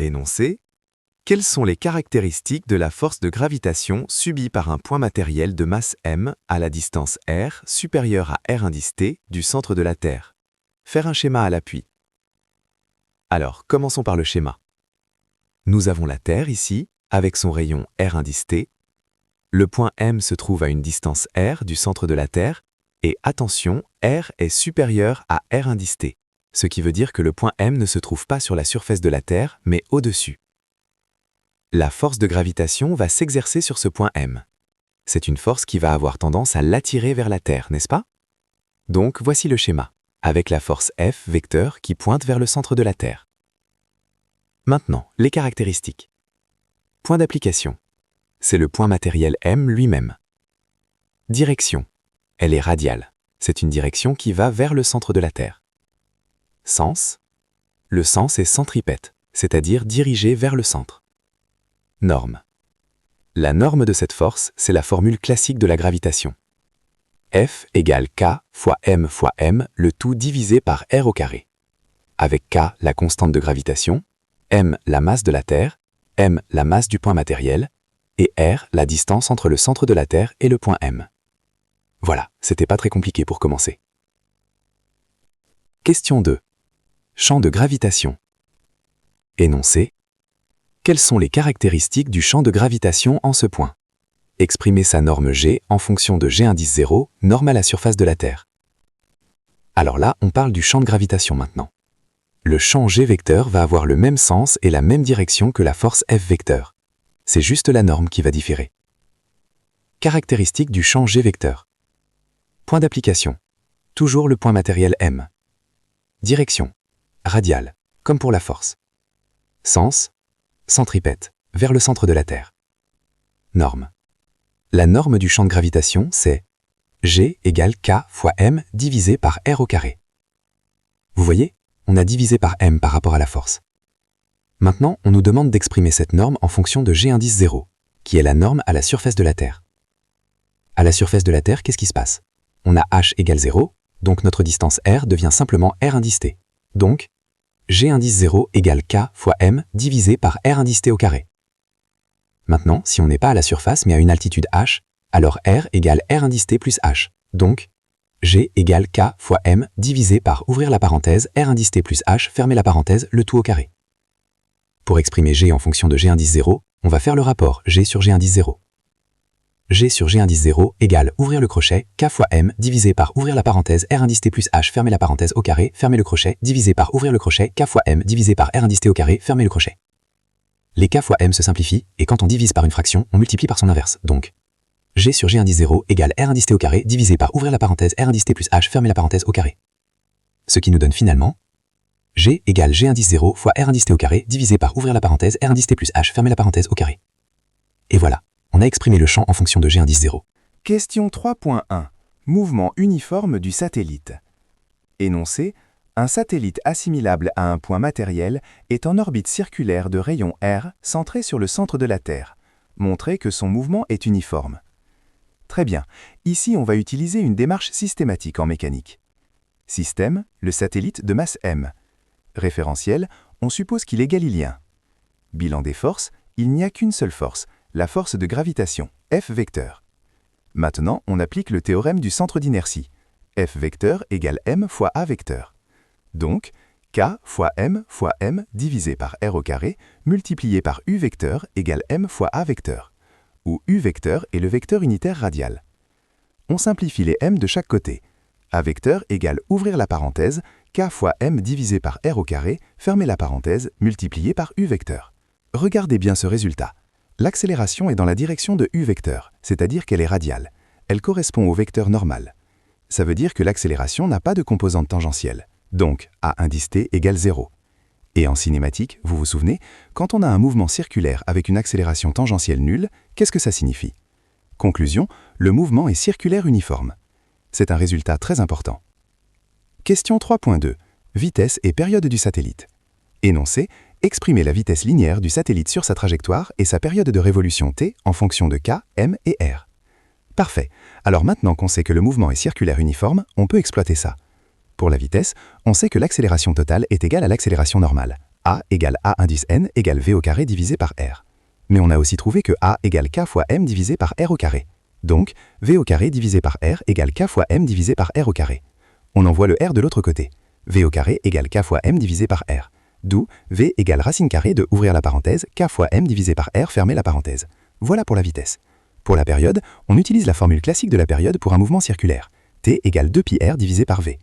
Énoncé. Quelles sont les caractéristiques de la force de gravitation subie par un point matériel de masse m à la distance r supérieure à r indice t du centre de la Terre? Faire un schéma à l'appui. Alors, commençons par le schéma. Nous avons la Terre ici, avec son rayon r indice t. Le point M se trouve à une distance r du centre de la Terre, et attention, r est supérieur à r indice t, ce qui veut dire que le point M ne se trouve pas sur la surface de la Terre, mais au-dessus. La force de gravitation va s'exercer sur ce point M. C'est une force qui va avoir tendance à l'attirer vers la Terre, n'est-ce pas? Donc voici le schéma, avec la force F vecteur qui pointe vers le centre de la Terre. Maintenant, les caractéristiques. Point d'application. C'est le point matériel M lui-même. Direction. Elle est radiale. C'est une direction qui va vers le centre de la Terre. Sens. Le sens est centripète, c'est-à-dire dirigé vers le centre. Norme. La norme de cette force, c'est la formule classique de la gravitation. F égale K fois M, le tout divisé par R au carré. Avec K, la constante de gravitation, M, la masse de la Terre, M, la masse du point matériel, et R, la distance entre le centre de la Terre et le point M. Voilà, c'était pas très compliqué pour commencer. Question 2. Champ de gravitation. Énoncé. Quelles sont les caractéristiques du champ de gravitation en ce point? Exprimer sa norme G en fonction de G indice 0, norme à la surface de la Terre. Alors là, on parle du champ de gravitation maintenant. Le champ G vecteur va avoir le même sens et la même direction que la force F vecteur. C'est juste la norme qui va différer. Caractéristiques du champ G vecteur. Point d'application. Toujours le point matériel M. Direction. Radiale, comme pour la force. Sens. Centripète, vers le centre de la Terre. Norme. La norme du champ de gravitation, c'est G égale K fois M divisé par R au carré. Vous voyez, on a divisé par M par rapport à la force. Maintenant, on nous demande d'exprimer cette norme en fonction de G indice 0, qui est la norme à la surface de la Terre. À la surface de la Terre, qu'est-ce qui se passe? On a H égale 0, donc notre distance R devient simplement R indice T. Donc, G indice 0 égale K fois M divisé par R indice T au carré. Maintenant, si on n'est pas à la surface mais à une altitude H, alors R égale R indice T plus H. Donc, G égale K fois M divisé par ouvrir la parenthèse R indice T plus H, fermer la parenthèse, le tout au carré. Pour exprimer G en fonction de G indice 0, on va faire le rapport G sur G indice 0. G sur G indice 0 égale ouvrir le crochet K fois M divisé par ouvrir la parenthèse R indice T plus H, fermer la parenthèse au carré, fermer le crochet, divisé par ouvrir le crochet K fois M divisé par R indice T au carré, fermer le crochet. Les K fois M se simplifient, et quand on divise par une fraction, on multiplie par son inverse. Donc, G sur G indice 0 égale R indice T au carré divisé par ouvrir la parenthèse R indice T plus H, fermer la parenthèse au carré. Ce qui nous donne finalement G égale G indice 0 fois R indice T au carré divisé par ouvrir la parenthèse R indice T plus H, fermer la parenthèse au carré. Et voilà, on a exprimé le champ en fonction de G indice 0. Question 3.1. Mouvement uniforme du satellite. Énoncé. Un satellite assimilable à un point matériel est en orbite circulaire de rayon R centré sur le centre de la Terre. Montrez que son mouvement est uniforme. Très bien. Ici, on va utiliser une démarche systématique en mécanique. Système, le satellite de masse M. Référentiel, on suppose qu'il est galiléen. Bilan des forces, il n'y a qu'une seule force, la force de gravitation, F vecteur. Maintenant, on applique le théorème du centre d'inertie. F vecteur égale M fois A vecteur. Donc, K fois M divisé par R au carré multiplié par U vecteur égale M fois A vecteur, où U vecteur est le vecteur unitaire radial. On simplifie les M de chaque côté. A vecteur égale ouvrir la parenthèse, K fois M divisé par R au carré, fermer la parenthèse, multiplié par U vecteur. Regardez bien ce résultat. L'accélération est dans la direction de U vecteur, c'est-à-dire qu'elle est radiale. Elle correspond au vecteur normal. Ça veut dire que l'accélération n'a pas de composante tangentielle. Donc, A indice T égale 0. Et en cinématique, vous vous souvenez, quand on a un mouvement circulaire avec une accélération tangentielle nulle, qu'est-ce que ça signifie? Conclusion, le mouvement est circulaire uniforme. C'est un résultat très important. Question 3.2. Vitesse et période du satellite. Énoncé, exprimez la vitesse linéaire du satellite sur sa trajectoire et sa période de révolution t en fonction de k, m et r. Parfait. Alors maintenant qu'on sait que le mouvement est circulaire uniforme, on peut exploiter ça. Pour la vitesse, on sait que l'accélération totale est égale à l'accélération normale, A égale A indice n égale V au carré divisé par R. Mais on a aussi trouvé que A égale K fois M divisé par R au carré. Donc, V au carré divisé par R égale K fois M divisé par R au carré. On envoie le R de l'autre côté. V au carré égale K fois M divisé par R. D'où V égale racine carrée de ouvrir la parenthèse K fois M divisé par R fermer la parenthèse. Voilà pour la vitesse. Pour la période, on utilise la formule classique de la période pour un mouvement circulaire. T égale 2πr divisé par V.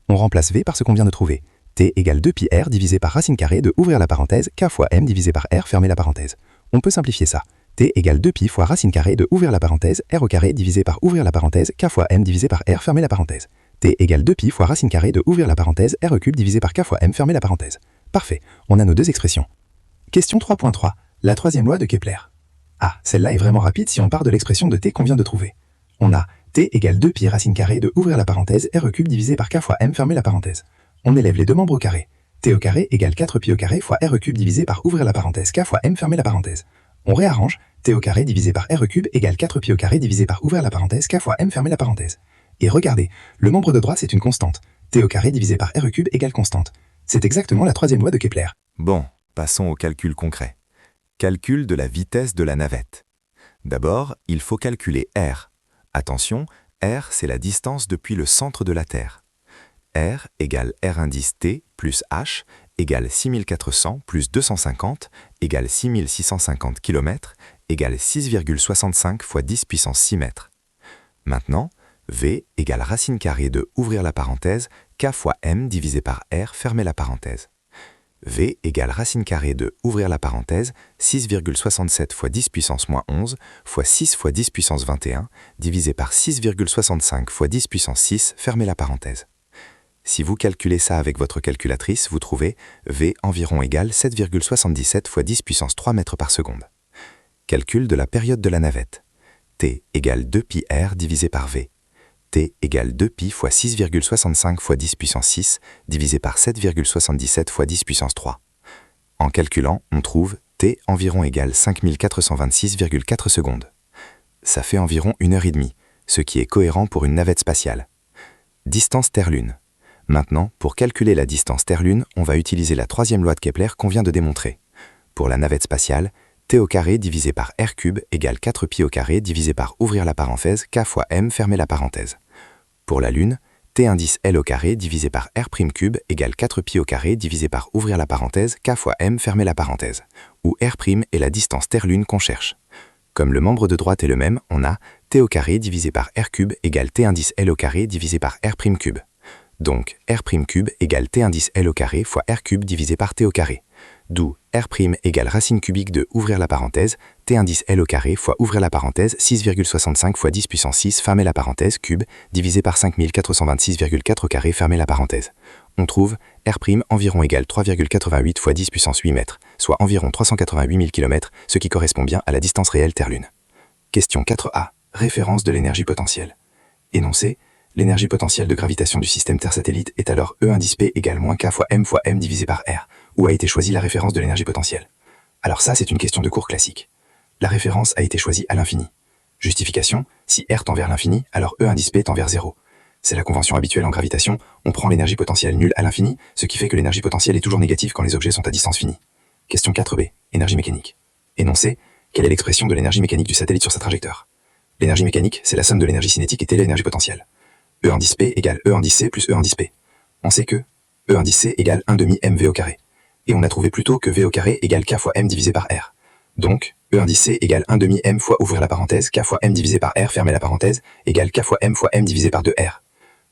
On remplace V par ce qu'on vient de trouver. T égale 2πr divisé par racine carrée de ouvrir la parenthèse K fois M divisé par R fermer la parenthèse. On peut simplifier ça. T égale 2π fois racine carrée de ouvrir la parenthèse R au carré divisé par ouvrir la parenthèse K fois M divisé par R fermer la parenthèse. T égale 2π fois racine carrée de ouvrir la parenthèse R cube divisé par K fois M fermer la parenthèse. Parfait, on a nos deux expressions. Question 3.3, la troisième loi de Kepler. Ah, celle-là est vraiment rapide si on part de l'expression de T qu'on vient de trouver. On a T égale 2π racine carrée de ouvrir la parenthèse R cube divisé par K fois M fermer la parenthèse. On élève les deux membres au carré. T au carré égale 4π au carré fois R cube divisé par ouvrir la parenthèse K fois M fermer la parenthèse. On réarrange, T au carré divisé par R cube égale 4π au carré divisé par ouvrir la parenthèse K fois M fermer la parenthèse. Et regardez, le membre de droite c'est une constante. T au carré divisé par R cube égale constante. C'est exactement la troisième loi de Kepler. Bon, passons au calcul concret. Calcul de la vitesse de la navette. D'abord, il faut calculer R. Attention, R c'est la distance depuis le centre de la Terre. R égale R indice T plus H égale 6400 plus 250 égale 6650 km égale 6,65 fois 10 puissance 6 mètres. Maintenant, V égale racine carrée de ouvrir la parenthèse K fois M divisé par R fermer la parenthèse. V égale racine carrée de ouvrir la parenthèse 6,67 fois 10 puissance moins 11 fois 6 fois 10 puissance 21 divisé par 6,65 fois 10 puissance 6 fermer la parenthèse. Si vous calculez ça avec votre calculatrice, vous trouvez V environ égale 7,77 fois 10 puissance 3 mètres par seconde. Calcul de la période de la navette. T égale 2πr divisé par V. T égale 2π fois 6,65 fois 10 puissance 6 divisé par 7,77 fois 10 puissance 3. En calculant, on trouve T environ égale 5426,4 secondes. Ça fait environ 1h30, ce qui est cohérent pour une navette spatiale. Distance Terre-Lune. Maintenant, pour calculer la distance Terre-Lune, on va utiliser la troisième loi de Kepler qu'on vient de démontrer. Pour la navette spatiale, T au carré divisé par R cube égale 4π au carré divisé par ouvrir la parenthèse K fois M fermer la parenthèse. Pour la Lune, T indice L au carré divisé par R' cube égale 4π au carré divisé par ouvrir la parenthèse K fois M fermer la parenthèse, où R' est la distance Terre-Lune qu'on cherche. Comme le membre de droite est le même, on a T au carré divisé par R cube égale T indice L au carré divisé par R' cube. Donc, R' cube égale T indice L au carré fois R cube divisé par T au carré. D'où R' égale racine cubique de ouvrir la parenthèse, T indice L au carré fois ouvrir la parenthèse 6,65 fois 10 puissance 6 fermer la parenthèse cube divisé par 5426,4 au carré fermer la parenthèse. On trouve R' environ égale 3,88 fois 10 puissance 8 mètres, soit environ 388 000 km, ce qui correspond bien à la distance réelle Terre-Lune. Question 4a. Référence de l'énergie potentielle. Énoncé. L'énergie potentielle de gravitation du système Terre-satellite est alors E indice P égale moins K fois M divisé par R, où a été choisie la référence de l'énergie potentielle. Alors ça, c'est une question de cours classique. La référence a été choisie à l'infini. Justification, si R tend vers l'infini, alors E indice P tend vers 0. C'est la convention habituelle en gravitation, on prend l'énergie potentielle nulle à l'infini, ce qui fait que l'énergie potentielle est toujours négative quand les objets sont à distance finie. Question 4b, énergie mécanique. Énoncé, quelle est l'expression de l'énergie mécanique du satellite sur sa trajectoire? L'énergie mécanique, c'est la somme de l'énergie cinétique et telle l'énergie potentielle. E indice P égale E indice C plus E indice P. On sait que E indice C égale 1 demi mv au carré. Et on a trouvé plus tôt que v au carré égale k fois m divisé par r. Donc, E indice C égale 1 demi m fois ouvrir la parenthèse, k fois m divisé par r fermer la parenthèse, égale k fois m divisé par 2r.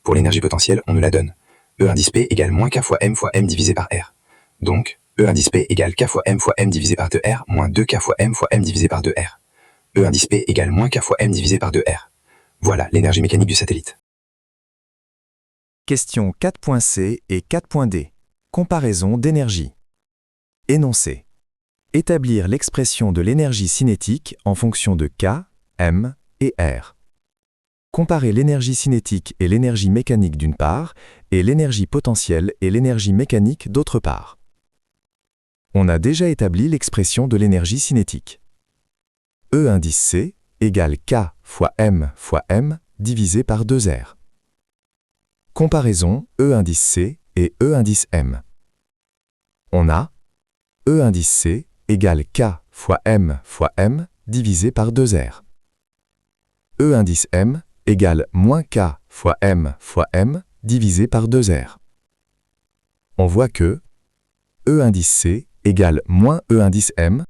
Pour l'énergie potentielle, on nous la donne. E indice P égale moins k fois m divisé par r. Donc, E indice P égale k fois m divisé par 2r moins 2k fois m divisé par 2r. E indice P égale moins k fois m divisé par 2r. Voilà l'énergie mécanique du satellite. Questions 4.c et 4.d. Comparaison d'énergie. Énoncé. Établir l'expression de l'énergie cinétique en fonction de K, M et R. Comparer l'énergie cinétique et l'énergie mécanique d'une part, et l'énergie potentielle et l'énergie mécanique d'autre part. On a déjà établi l'expression de l'énergie cinétique. E indice C égale K fois M divisé par 2R. Comparaison E indice C et E indice M. On a E indice C égale K fois M divisé par 2R. E indice M égale moins K fois M divisé par 2R. On voit que E indice C égale moins E indice M